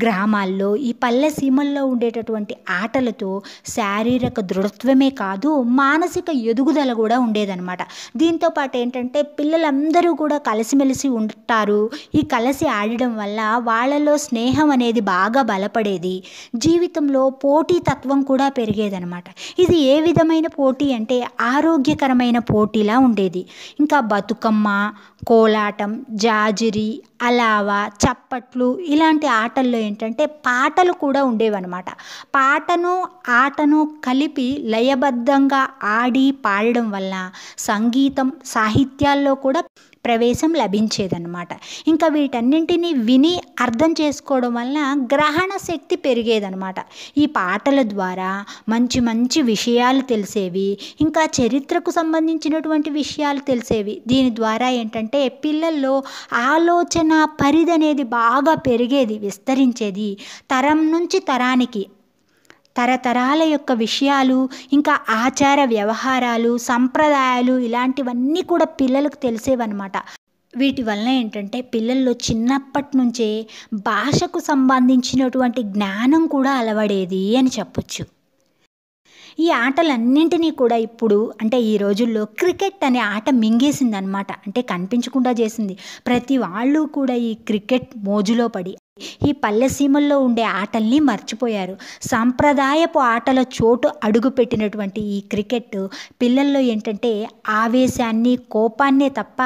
గ్రామాల్లో, ఈ పల్లె సీమల్లో ఉండేటటువంటి ఆటలతో శారీరక దృఢత్వమే కాదు, మానసిక ఎదుగుదల కూడా ఉండేదన్నమాట. దీంతోపాటు ఏంటంటే పిల్లలందరూ కూడా కలిసిమెలిసి ఉంటారు. ఈ కలిసి ఆడడం వల్ల వాళ్ళలో స్నేహం అనేది బాగా బలపడేది. జీవితంలో పోటీతత్వం కూడా పెరిగేదనమాట. ఇది ఏ విధమైన పోటీ అంటే ఆరోగ్యకరమైన పోటీలా ఉండేది. ఇంకా బతుకమ్మ, కోలాటం, జాజిరి, అలావా, చప్పట్లు ఇలాంటి ఆటల్లో ఏంటంటే పాటలు కూడా ఉండేవన్నమాట. ఆటను కలిపి లయబద్ధంగా ఆడి పాడడం వల్ల సంగీతం, సాహిత్యాల్లో కూడా ప్రవేశం లభించేదన్నమాట. ఇంకా వీటన్నింటినీ విని అర్థం చేసుకోవడం వల్ల గ్రహణ శక్తి పెరిగేదన్నమాట. ఈ పాటల ద్వారా మంచి మంచి విషయాలు తెలిసేవి, ఇంకా చరిత్రకు సంబంధించినటువంటి విషయాలు తెలిసేవి. దీని ద్వారా ఏంటంటే పిల్లల్లో ఆలోచన పరిధి అనేది బాగా పెరిగేది, విస్తరించేది. తరం నుంచి తరానికి తరతరాల యొక్క విషయాలు, ఇంకా ఆచార వ్యవహారాలు, సంప్రదాయాలు ఇలాంటివన్నీ కూడా పిల్లలకు తెలిసేవన్నమాట. వీటి వలన ఏంటంటే పిల్లల్లో చిన్నప్పటి నుంచే భాషకు సంబంధించినటువంటి జ్ఞానం కూడా అలవడేది అని చెప్పొచ్చు. ఈ ఆటలన్నింటినీ కూడా ఇప్పుడు అంటే ఈ రోజుల్లో క్రికెట్ అనే ఆట మింగేసిందనమాట. అంటే కనిపించకుండా చేసింది. ప్రతి వాళ్ళు కూడా ఈ క్రికెట్ మోజులో పడి ఈ పల్లె సీమల్లో ఉండే ఆటల్ని మర్చిపోయారు. సాంప్రదాయపు ఆటల చోటు అడుగుపెట్టినటువంటి ఈ క్రికెట్ పిల్లల్లో ఏంటంటే ఆవేశాన్ని, కోపాన్నే తప్ప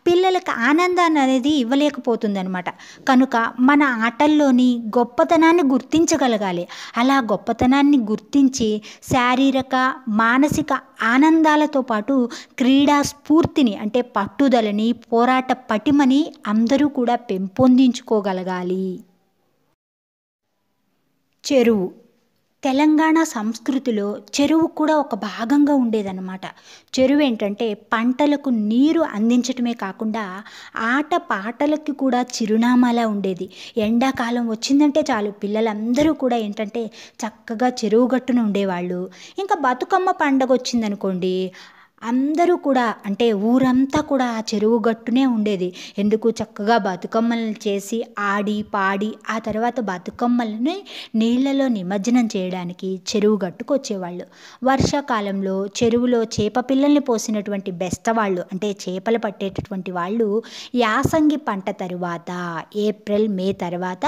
పిల్లలకు ఆనందాన్ని అనేది ఇవ్వలేకపోతుందనమాట. కనుక మన ఆటల్లోని గొప్పతనాన్ని గుర్తించగలగాలి. అలా గొప్పతనాన్ని గుర్తించి శారీరక, మానసిక ఆనందాలతో పాటు క్రీడా స్ఫూర్తిని అంటే పట్టుదలని, పోరాట పటిమని అందరూ కూడా పెంపొందించుకోగలగాలి. చెరువు, తెలంగాణ సంస్కృతిలో చెరువు కూడా ఒక భాగంగా ఉండేదన్నమాట. చెరువు ఏంటంటే పంటలకు నీరు అందించటమే కాకుండా ఆట పాటలకి కూడా చిరునామాలా ఉండేది. ఎండాకాలం వచ్చిందంటే చాలు పిల్లలందరూ కూడా ఏంటంటే చక్కగా చెరువు గట్టున ఉండేవాళ్ళు. ఇంకా బతుకమ్మ పండగ వచ్చిందనుకోండి, అందరూ కూడా అంటే ఊరంతా కూడా ఆ చెరువు గట్టునే ఉండేది. ఎందుకు చక్కగా బతుకమ్మలను చేసి ఆడి, పాడి ఆ తర్వాత బతుకమ్మలని నీళ్ళలో నిమజ్జనం చేయడానికి చెరువు గట్టుకొచ్చేవాళ్ళు. వర్షాకాలంలో చెరువులో చేప పిల్లల్ని పోసినటువంటి బెస్తవాళ్ళు అంటే చేపలు పట్టేటటువంటి వాళ్ళు యాసంగి పంట తరువాత ఏప్రిల్, మే తర్వాత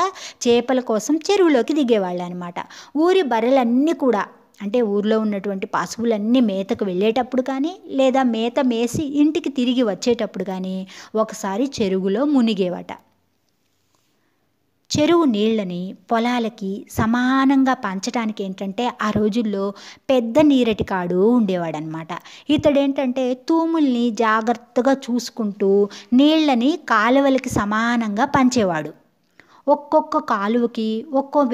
చేపల కోసం చెరువులోకి దిగేవాళ్ళనమాట. ఊరి బర్రెలన్నీ కూడా అంటే ఊర్లో ఉన్నటువంటి పశువులన్నీ మేతకు వెళ్ళేటప్పుడు కానీ లేదా మేత మేసి ఇంటికి తిరిగి వచ్చేటప్పుడు కానీ ఒకసారి చెరువులో మునిగేవట. చెరువు నీళ్ళని పొలాలకి సమానంగా పంచటానికి ఏంటంటే ఆ రోజుల్లో పెద్ద నీరటికాడు ఉండేవాడనమాట. ఇతడేంటంటే తూముల్ని జాగ్రత్తగా చూసుకుంటూ నీళ్ళని కాలువలకి సమానంగా పంచేవాడు. ఒక్కొక్క కాలువకి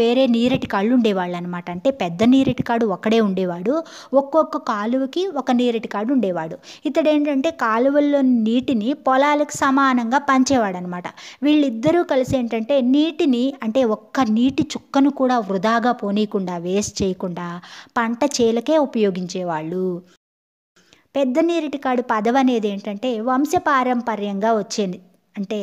వేరే నీరటి కాళ్ళు ఉండేవాళ్ళు అనమాట. అంటే పెద్ద నీరటి కాడు ఒక్కడే ఉండేవాడు. ఒక్కొక్క కాలువకి ఒక నీరటి కాడు ఉండేవాడు. ఇతడేంటంటే కాలువల్లో నీటిని పొలాలకు సమానంగా పంచేవాడనమాట. వీళ్ళిద్దరూ కలిసి ఏంటంటే నీటిని అంటే ఒక్క నీటి చుక్కను కూడా వృధాగా పోనీయకుండా వేస్ట్ చేయకుండా పంట చేలకే ఉపయోగించేవాళ్ళు. పెద్ద నీరటి కాడు పదవి అనేది ఏంటంటే వంశపారంపర్యంగా వచ్చేది. అంటే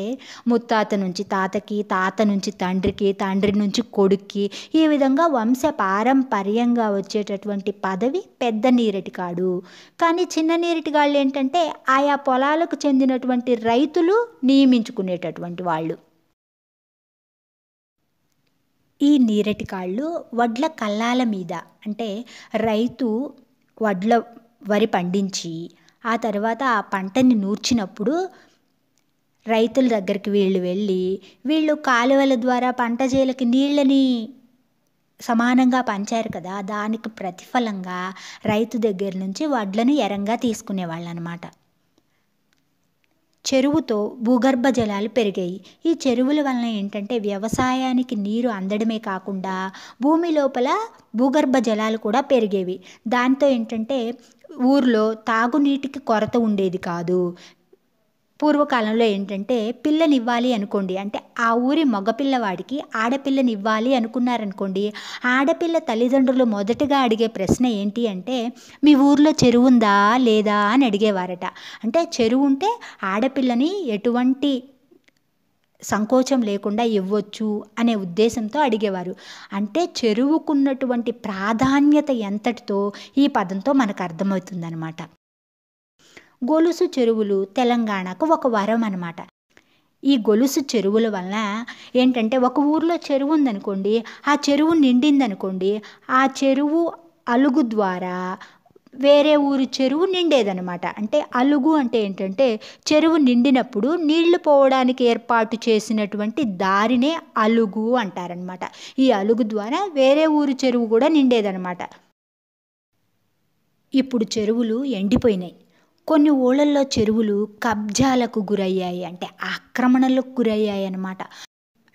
ముత్తాత నుంచి తాతకి, తాత నుంచి తండ్రికి, తండ్రి నుంచి కొడుక్కి ఈ విధంగా వంశపారంపర్యంగా వచ్చేటటువంటి పదవి పెద్ద నీరటికాడు. కానీ చిన్న నీరటిగాళ్ళు ఏంటంటే ఆయా పొలాలకు చెందినటువంటి రైతులు నియమించుకునేటటువంటి వాళ్ళు. ఈ నీరటికాళ్ళు వడ్ల కల్లాల మీద అంటే రైతు వరి పండించి ఆ తర్వాత ఆ పంటని నూర్చినప్పుడు రైతుల దగ్గరికి వీళ్ళు కాలువల ద్వారా పంట చేలకి నీళ్ళని సమానంగా పంచారు కదా, దానికి ప్రతిఫలంగా రైతు దగ్గర నుంచి వడ్లను ఎరంగా తీసుకునేవాళ్ళు అనమాట. చెరువుతో భూగర్భ జలాలు పెరిగాయి. ఈ చెరువుల వలన ఏంటంటే వ్యవసాయానికి నీరు అందడమే కాకుండా భూమి లోపల భూగర్భ జలాలు కూడా పెరిగేవి. దాంతో ఏంటంటే ఊర్లో తాగునీటికి కొరత ఉండేది కాదు. పూర్వకాలంలో ఏంటంటే పిల్లనివ్వాలి అనుకోండి, అంటే ఆ ఊరి మగపిల్లవాడికి ఆడపిల్లనివ్వాలి అనుకున్నారనుకోండి, ఆడపిల్ల తల్లిదండ్రులు మొదటగా అడిగే ప్రశ్న ఏంటి అంటే మీ ఊర్లో చెరువు ఉందా లేదా అని అడిగేవారట. అంటే చెరువు ఉంటే ఆడపిల్లని ఎటువంటి సంకోచం లేకుండా ఇవ్వచ్చు అనే ఉద్దేశంతో అడిగేవారు. అంటే చెరువుకున్నటువంటి ప్రాధాన్యత ఎంతటితో ఈ పదంతో మనకు అర్థమవుతుందన్నమాట. గొలుసు చెరువులు తెలంగాణకు ఒక వరం అనమాట. ఈ గొలుసు చెరువుల వలన ఏంటంటే ఒక ఊర్లో చెరువు ఉందనుకోండి, ఆ చెరువు నిండిందనుకోండి, ఆ చెరువు అలుగు ద్వారా వేరే ఊరు చెరువు నిండేదనమాట. అంటే అలుగు అంటే ఏంటంటే చెరువు నిండినప్పుడు నీళ్లు పోవడానికి ఏర్పాటు చేసినటువంటి దారినే అలుగు అంటారనమాట. ఈ అలుగు ద్వారా వేరే ఊరు చెరువు కూడా నిండేదనమాట. ఇప్పుడు చెరువులు ఎండిపోయినాయి. కొన్ని ఊళ్ళల్లో చెరువులు కబ్జాలకు గురయ్యాయి, అంటే ఆక్రమణలకు గురయ్యాయి అన్నమాట.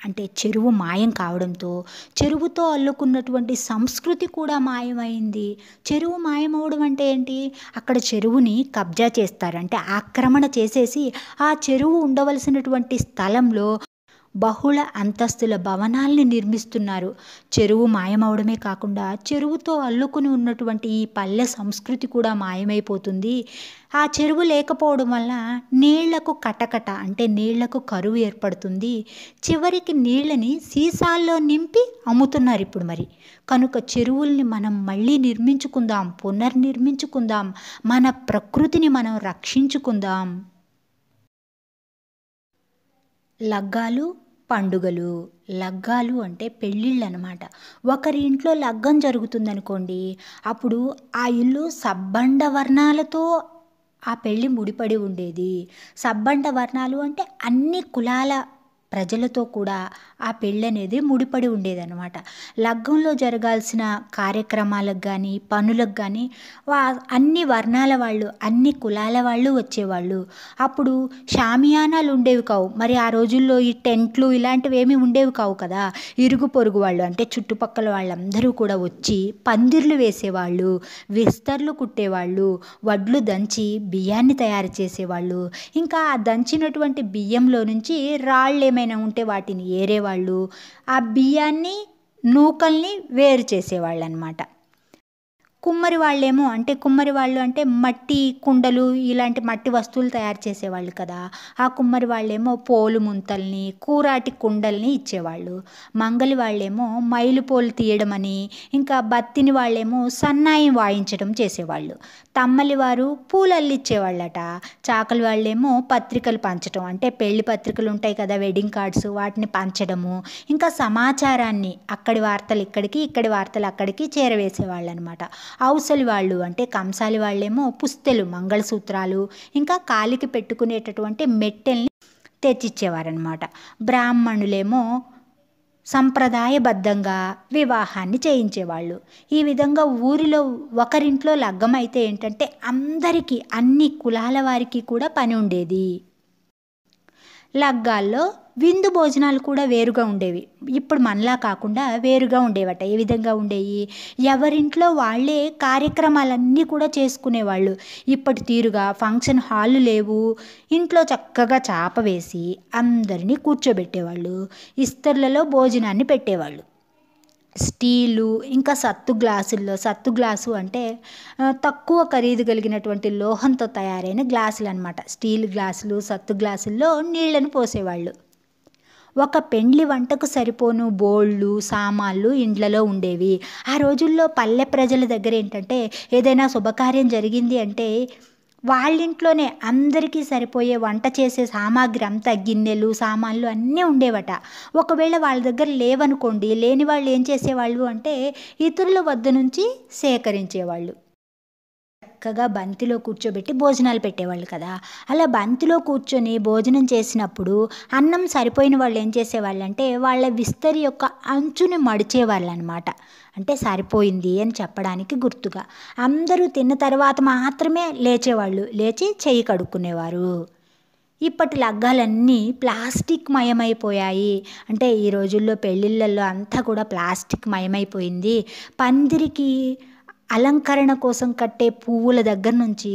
అంటే చెరువు మాయం కావడంతో చెరువుతో అల్లుకున్నటువంటి సంస్కృతి కూడా మాయమైంది. చెరువు మాయమవడం అంటే ఏంటి? అక్కడ చెరువుని కబ్జా చేస్తారు, అంటే ఆక్రమణ చేసేసి ఆ చెరువు ఉండవలసినటువంటి స్థలంలో బహుళ అంతస్తుల భవనాల్ని నిర్మిస్తున్నారు. చెరువు మాయమవడమే కాకుండా చెరువుతో అల్లుకుని ఉన్నటువంటి ఈ పల్లె సంస్కృతి కూడా మాయమైపోతుంది. ఆ చెరువు లేకపోవడం వల్ల నీళ్లకు కటకట, అంటే నీళ్లకు కరువు ఏర్పడుతుంది. చివరికి నీళ్ళని సీసాల్లో నింపి అమ్ముతున్నారు ఇప్పుడు మరి. కనుక చెరువుల్ని మనం మళ్ళీ నిర్మించుకుందాం, పునర్నిర్మించుకుందాం, మన ప్రకృతిని మనం రక్షించుకుందాం. లగ్గాలు, పండుగలు. లగ్గాలు అంటే పెళ్ళిళ్ళు అనమాట. ఒకరి ఇంట్లో లగ్గం జరుగుతుందనుకోండి, అప్పుడు ఆ ఇల్లు సబ్బండ వర్ణాలతో ఆ పెళ్ళి ముడిపడి ఉండేది. సబ్బండ వర్ణాలు అంటే అన్ని కులాల ప్రజలతో కూడా ఆ పెళ్ళి అనేది ముడిపడి ఉండేదన్నమాట. లగ్గంలో జరగాల్సిన కార్యక్రమాలకు కానీ పనులకు కానీ అన్ని వర్ణాల వాళ్ళు, అన్ని కులాల వాళ్ళు వచ్చేవాళ్ళు. అప్పుడు షామియానాలు ఉండేవి కావు. మరి ఆ రోజుల్లో ఈ టెంట్లు ఇలాంటివి ఏమీ ఉండేవి కావు కదా. ఇరుగు పొరుగు వాళ్ళు అంటే చుట్టుపక్కల వాళ్ళందరూ కూడా వచ్చి పందిర్లు వేసేవాళ్ళు, విస్తర్లు కుట్టేవాళ్ళు, వడ్లు దంచి బియ్యాన్ని తయారు చేసేవాళ్ళు. ఇంకా ఆ దంచినటువంటి బియ్యంలో నుంచి రాళ్ళు ఏమైనా ఉంటే వాటిని ఏరేవాళ్ళు, ఆ బియ్యాన్ని నూకల్ని వేరు చేసేవాళ్ళు అనమాట. కుమ్మరి వాళ్ళేమో అంటే కుమ్మరి వాళ్ళు అంటే మట్టి కుండలు ఇలాంటి మట్టి వస్తువులు తయారు చేసేవాళ్ళు కదా. ఆ కుమ్మరి వాళ్ళేమో పోలు ముంతల్ని కూరాటి కుండల్ని ఇచ్చేవాళ్ళు. మంగలి వాళ్ళేమో మైలుపోలు తీయడమని ఇంకా బత్తిని వాళ్ళేమో సన్నాయి వాయించడం చేసేవాళ్ళు. తమ్మలి వారు పూలు అల్లిచ్చేవాళ్ళట. చాకలి వాళ్ళేమో పత్రికలు పంచడం అంటే పెళ్లి పత్రికలు ఉంటాయి కదా, వెడ్డింగ్ కార్డ్స్, వాటిని పంచడము. ఇంకా సమాచారాన్ని అక్కడి వార్తలు ఇక్కడికి ఇక్కడి వార్తలు అక్కడికి చేరవేసేవాళ్ళు అనమాట. అవసలి వాళ్ళు అంటే కంసాలి వాళ్ళేమో పుస్తెలు మంగళసూత్రాలు ఇంకా కాలికి పెట్టుకునేటటువంటి మెట్టెల్ని తెచ్చిచ్చేవారనమాట. బ్రాహ్మణులేమో సంప్రదాయబద్ధంగా వివాహాన్ని చేయించేవాళ్ళు. ఈ విధంగా ఊరిలో ఒకరింట్లో లగ్గమైతే ఏంటంటే అందరికీ అన్ని కులాల వారికి కూడా పని ఉండేది. లగ్గాల్లో విందు భోజనాలు కూడా వేరుగా ఉండేవి. ఇప్పుడు మనలా కాకుండా వేరుగా ఉండేవట. ఏ విధంగా ఉండేవి? ఎవరింట్లో వాళ్ళే కార్యక్రమాలన్నీ కూడా చేసుకునేవాళ్ళు. ఇప్పటి తీరుగా ఫంక్షన్ హాళ్ళు లేవు. ఇంట్లో చక్కగా చాప వేసి అందరినీ కూర్చోబెట్టేవాళ్ళు. ఇస్తర్లలో భోజనాన్ని పెట్టేవాళ్ళు. స్టీలు ఇంకా సత్తు గ్లాసుల్లో, సత్తు గ్లాసు అంటే తక్కువ ఖరీదు కలిగినటువంటి లోహంతో తయారైన గ్లాసులు అనమాట. స్టీల్ గ్లాసులు, సత్తు గ్లాసుల్లో నీళ్లను పోసేవాళ్ళు. ఒక పెండ్లి వంటకు సరిపోను బోళ్ళు సామాన్లు ఇండ్లలో ఉండేవి. ఆ రోజుల్లో పల్లె ప్రజల దగ్గర ఏంటంటే ఏదైనా శుభకార్యం జరిగింది అంటే వాళ్ళింట్లోనే అందరికీ సరిపోయే వంట చేసే సామాగ్రి అంతా, గిన్నెలు సామాన్లు అన్నీ ఉండేవట. ఒకవేళ వాళ్ళ దగ్గర లేవనుకోండి, లేని వాళ్ళు ఏం చేసేవాళ్ళు అంటే ఇతరుల వద్ద నుంచి సేకరించేవాళ్ళు. చక్కగా బంతిలో కూర్చోబెట్టి భోజనాలు పెట్టేవాళ్ళు కదా. అలా బంతిలో కూర్చొని భోజనం చేసినప్పుడు అన్నం సరిపోయిన వాళ్ళు ఏం చేసేవాళ్ళంటే వాళ్ళ విస్తరి యొక్క అంచుని మడిచేవాళ్ళు అనమాట. అంటే సరిపోయింది అని చెప్పడానికి గుర్తుగా. అందరూ తిన్న తర్వాత మాత్రమే లేచేవాళ్ళు. లేచి చెయ్యి కడుక్కునేవారు. ఇప్పటి లగ్గాలన్నీ ప్లాస్టిక్ మయమైపోయాయి. అంటే ఈ రోజుల్లో పెళ్ళిళ్ళల్లో అంతా కూడా ప్లాస్టిక్ మయమైపోయింది. పందిరికి అలంకరణ కోసం కట్టే పువ్వుల దగ్గర నుంచి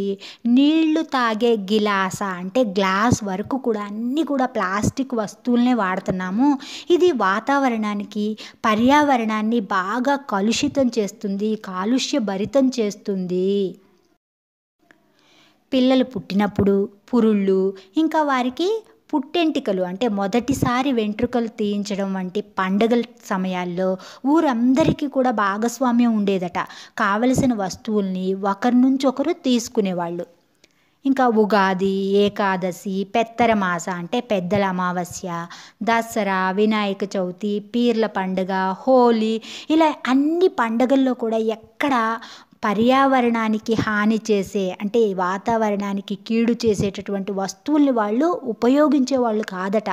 నీళ్లు తాగే గిలాస అంటే గ్లాస్ వరకు కూడా అన్నీ కూడా ప్లాస్టిక్ వస్తువులనే వాడుతున్నాము. ఇది వాతావరణానికి, పర్యావరణాన్ని బాగా కలుషితం చేస్తుంది, కాలుష్య భరితం చేస్తుంది. పిల్లలు పుట్టినప్పుడు పురుళ్ళు ఇంకా వారికి పుట్టెంటికలు అంటే మొదటిసారి వెంట్రుకలు తీయించడం వంటి పండుగల సమయాల్లో ఊరందరికీ కూడా భాగస్వామ్యం ఉండేదట. కావలసిన వస్తువుల్ని ఒకరి నుంచి ఒకరు తీసుకునేవాళ్ళు. ఇంకా ఉగాది, ఏకాదశి, పెత్తరమాస అంటే పెద్దల అమావాస్య, దసరా, వినాయక చవితి, పీర్ల పండుగ, హోలీ ఇలా అన్ని పండుగల్లో కూడా ఎక్కడ పర్యావరణానికి హాని చేసే అంటే వాతావరణానికి కీడు చేసేటటువంటి వస్తువుల్ని వాళ్ళు ఉపయోగించేవాళ్ళు కాదట.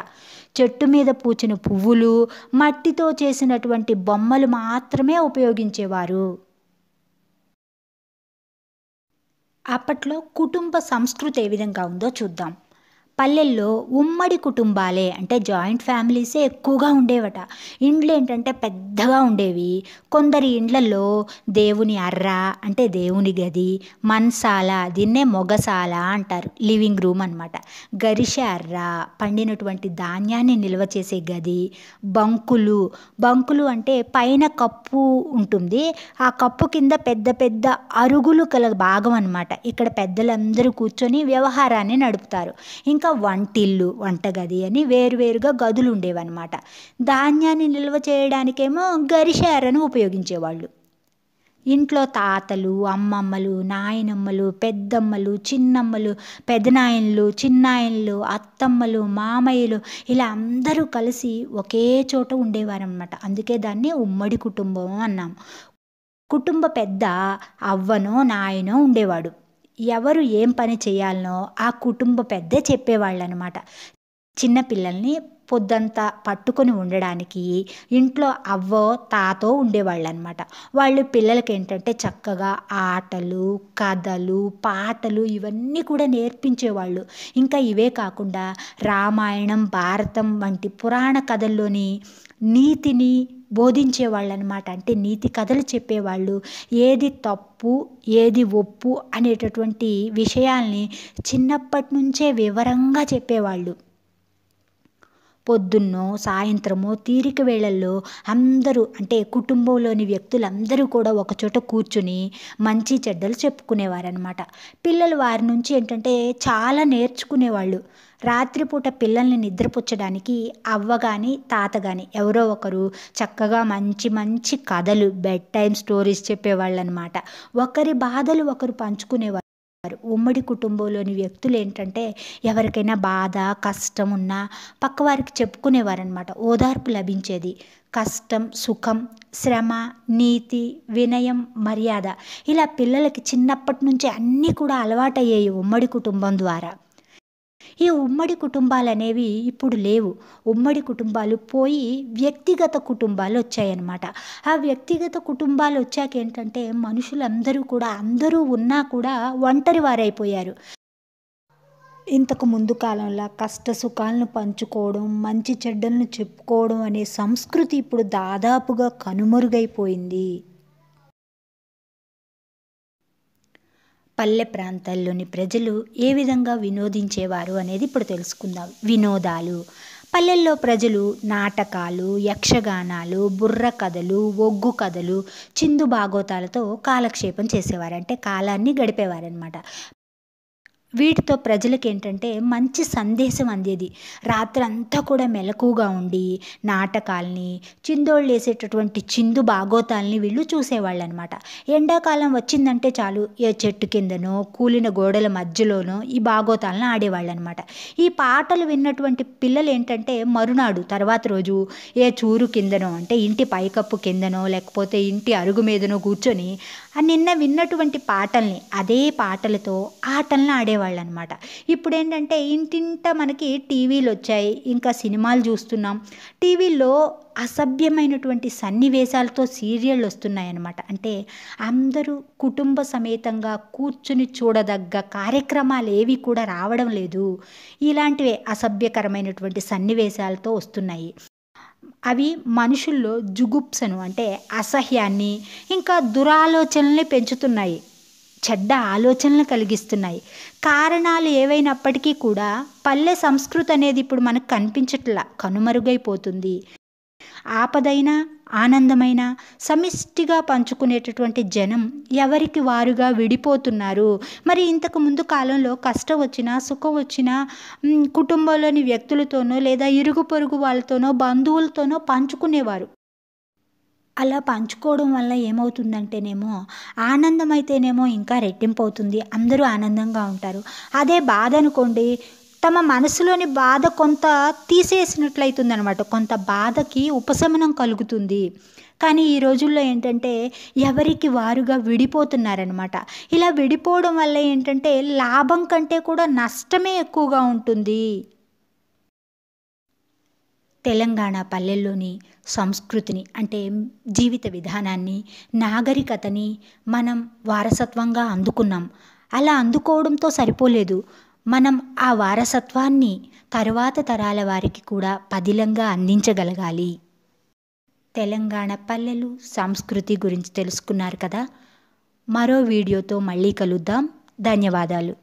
చెట్టు మీద పూచిన పువ్వులు, మట్టితో చేసినటువంటి బొమ్మలు మాత్రమే ఉపయోగించేవారు. అప్పట్లో కుటుంబ సంస్కృతి ఏ విధంగా ఉందో చూద్దాం. పల్లెల్లో ఉమ్మడి కుటుంబాలే అంటే జాయింట్ ఫ్యామిలీసే ఎక్కువగా ఉండేవట. ఇండ్లు ఏంటంటే పెద్దగా ఉండేవి. కొందరి ఇండ్లలో దేవుని అర్ర అంటే దేవుని గది, మన్సాల దీన్నే మొగసాల అంటారు, లివింగ్ రూమ్ అనమాట. గరిషె అర్ర పండినటువంటి ధాన్యాన్ని నిల్వ చేసే గది, బంకులు, బంకులు అంటే పైన కప్పు ఉంటుంది, ఆ కప్పు కింద పెద్ద పెద్ద అరుగులు కల భాగం అనమాట. ఇక్కడ పెద్దలందరూ కూర్చొని వ్యవహారాన్ని నడుపుతారు. ఇంకా వంటిల్లు, వంటగది అని వేరువేరుగా గదులు ఉండేవన్నమాట. ధాన్యాన్ని నిల్వ చేయడానికేమో గరిషెరను ఉపయోగించేవాళ్ళు. ఇంట్లో తాతలు, అమ్మమ్మలు, నాయనమ్మలు, పెద్దమ్మలు, చిన్నమ్మలు, పెదనాయనలు, చిన్నాయనలు, అత్తమ్మలు, మామయ్యలు ఇలా అందరూ కలిసి ఒకే చోట ఉండేవారన్నమాట. అందుకే దాన్ని ఉమ్మడి కుటుంబం అన్నాం. కుటుంబ పెద్ద అవ్వనో నాయనో ఉండేవాడు. ఎవరు ఏం పని చేయాలనో ఆ కుటుంబ పెద్దే చెప్పేవాళ్ళు అనమాట. చిన్నపిల్లల్ని పొద్దంతా పట్టుకొని ఉండడానికి ఇంట్లో అవ్వో తాతో ఉండేవాళ్ళు అనమాట. వాళ్ళు పిల్లలకి ఏంటంటే చక్కగా ఆటలు, కథలు, పాటలు ఇవన్నీ కూడా నేర్పించేవాళ్ళు. ఇంకా ఇవే కాకుండా రామాయణం, భారతం వంటి పురాణ కథల్లోని నీతిని బోధించేవాళ్ళు అనమాట. అంటే నీతి కథలు చెప్పేవాళ్ళు. ఏది తప్పు ఏది ఒప్పు అనేటటువంటి విషయాల్ని చిన్నప్పటి నుంచే వివరంగా చెప్పేవాళ్ళు. పొద్దున్నో సాయంత్రమో తీరిక వేళల్లో అందరూ అంటే కుటుంబంలోని వ్యక్తులందరూ కూడా ఒకచోట కూర్చుని మంచి చెడ్డలు చెప్పుకునేవారనమాట. పిల్లలు వారి నుంచి ఏంటంటే చాలా నేర్చుకునేవాళ్ళు. రాత్రిపూట పిల్లల్ని నిద్రపుచ్చడానికి అవ్వ కానీ తాత కానీ ఎవరో ఒకరు చక్కగా మంచి మంచి కథలు బెడ్ టైమ్ స్టోరీస్ చెప్పేవాళ్ళనమాట. ఒకరి బాధలు ఒకరు పంచుకునేవారు. ఉమ్మడి కుటుంబంలోని వ్యక్తులు ఏంటంటే ఎవరికైనా బాధ కష్టం ఉన్నా పక్కవారికి చెప్పుకునేవారనమాట. ఓదార్పు లభించేది. కష్టం సుఖం శ్రమ నీతి వినయం మర్యాద ఇలా పిల్లలకి చిన్నప్పటి నుంచి అన్నీ కూడా అలవాటయ్యాయి ఉమ్మడి కుటుంబం ద్వారా. ఈ ఉమ్మడి కుటుంబాలు అనేవి ఇప్పుడు లేవు. ఉమ్మడి కుటుంబాలు పోయి వ్యక్తిగత కుటుంబాలు వచ్చాయన్నమాట. ఆ వ్యక్తిగత కుటుంబాలు వచ్చాక ఏంటంటే మనుషులందరూ కూడా అందరూ ఉన్నా కూడా ఒంటరి వారైపోయారు. ఇంతకు ముందు కాలంలో కష్ట సుఖాలను పంచుకోవడం మంచి చెడ్డలను చెప్పుకోవడం అనే సంస్కృతి ఇప్పుడు దాదాపుగా కనుమరుగైపోయింది. పల్లె ప్రాంతాల్లోని ప్రజలు ఏ విధంగా వినోదించేవారు అనేది ఇప్పుడు తెలుసుకుందాం. వినోదాలు. పల్లెల్లో ప్రజలు నాటకాలు యక్షగానాలు బుర్ర కథలు ఒగ్గు కథలు చిందు బాగోతాలతో కాలక్షేపం చేసేవారు. అంటే కాలాన్ని గడిపేవారనమాట. వీటితో ప్రజలకు ఏంటంటే మంచి సందేశం అందేది. రాత్రంతా కూడా మెలకువగా ఉండి నాటకాల్ని చిందోళ్ళు వేసేటటువంటి చిందు బాగోతాల్ని వీళ్ళు చూసేవాళ్ళు అనమాట. ఎండాకాలం వచ్చిందంటే చాలు ఏ చెట్టు కిందనో కూలిన గోడల మధ్యలోనో ఈ బాగోతాలను ఆడేవాళ్ళు అనమాట. ఈ పాటలు విన్నటువంటి పిల్లలు ఏంటంటే మరునాడు తర్వాత రోజు ఏ చూరు కిందనో అంటే ఇంటి పైకప్పు కిందనో లేకపోతే ఇంటి అరుగు మీదనో కూర్చొని నిన్న విన్నటువంటి పాటల్ని అదే పాటలతో ఆటలను ఆడేవాళ్ళు అనమాట. ఇప్పుడు ఏంటంటే ఇంటింట మనకి టీవీలు వచ్చాయి. ఇంకా సినిమాలు చూస్తున్నాం. టీవీల్లో అసభ్యమైనటువంటి సన్నివేశాలతో సీరియళ్ళు వస్తున్నాయన్నమాట. అంటే అందరూ కుటుంబ సమేతంగా కూర్చుని చూడదగ్గ కార్యక్రమాలు ఏవి కూడా రావడం లేదు. ఇలాంటివే అసభ్యకరమైనటువంటి సన్నివేశాలతో వస్తున్నాయి. అవి మనుషుల్లో జుగుప్సను అంటే అసహ్యాన్ని ఇంకా దురాలోచనల్ని పెంచుతున్నాయి. చెడ్డ ఆలోచనలు కలిగిస్తున్నాయి. కారణాలు ఏవైనప్పటికీ కూడా పల్లె సంస్కృతి అనేది ఇప్పుడు మనకు కనిపించట్లా, కనుమరుగైపోతుంది. ఆపదైనా ఆనందమైన సమిష్టిగా పంచుకునేటటువంటి జనం ఎవరికి వారుగా విడిపోతున్నారు. మరి ఇంతకు ముందు కాలంలో కష్టం వచ్చినా సుఖం వచ్చినా కుటుంబంలోని వ్యక్తులతోనో లేదా ఇరుగు పొరుగు వాళ్ళతోనో బంధువులతోనో పంచుకునేవారు. అలా పంచుకోవడం వల్ల ఏమవుతుందంటేనేమో ఆనందం అయితేనేమో ఇంకా రెట్టింపు అవుతుంది. అందరూ ఆనందంగా ఉంటారు. అదే బాధ అనుకోండి తమ మనసులోని బాధ కొంత తీసేసినట్లయితుందనమాట. కొంత బాధకి ఉపశమనం కలుగుతుంది. కానీ ఈ రోజుల్లో ఏంటంటే ఎవరికి వారుగా విడిపోతున్నారనమాట. ఇలా విడిపోవడం వల్ల ఏంటంటే లాభం కంటే కూడా నష్టమే ఎక్కువగా ఉంటుంది. తెలంగాణ పల్లెల్లోని సంస్కృతిని అంటే జీవిత విధానాన్ని నాగరికతని మనం వారసత్వంగా అందుకున్నాం. అలా అందుకోవడంతో సరిపోలేదు. మనం ఆ వారసత్వాన్ని తరువాత తరాల వారికి కూడా పదిలంగా అందించగలగాలి. తెలంగాణ పల్లెలు సంస్కృతి గురించి తెలుసుకున్నారు కదా. మరో వీడియోతో మళ్ళీ కలుద్దాం. ధన్యవాదాలు.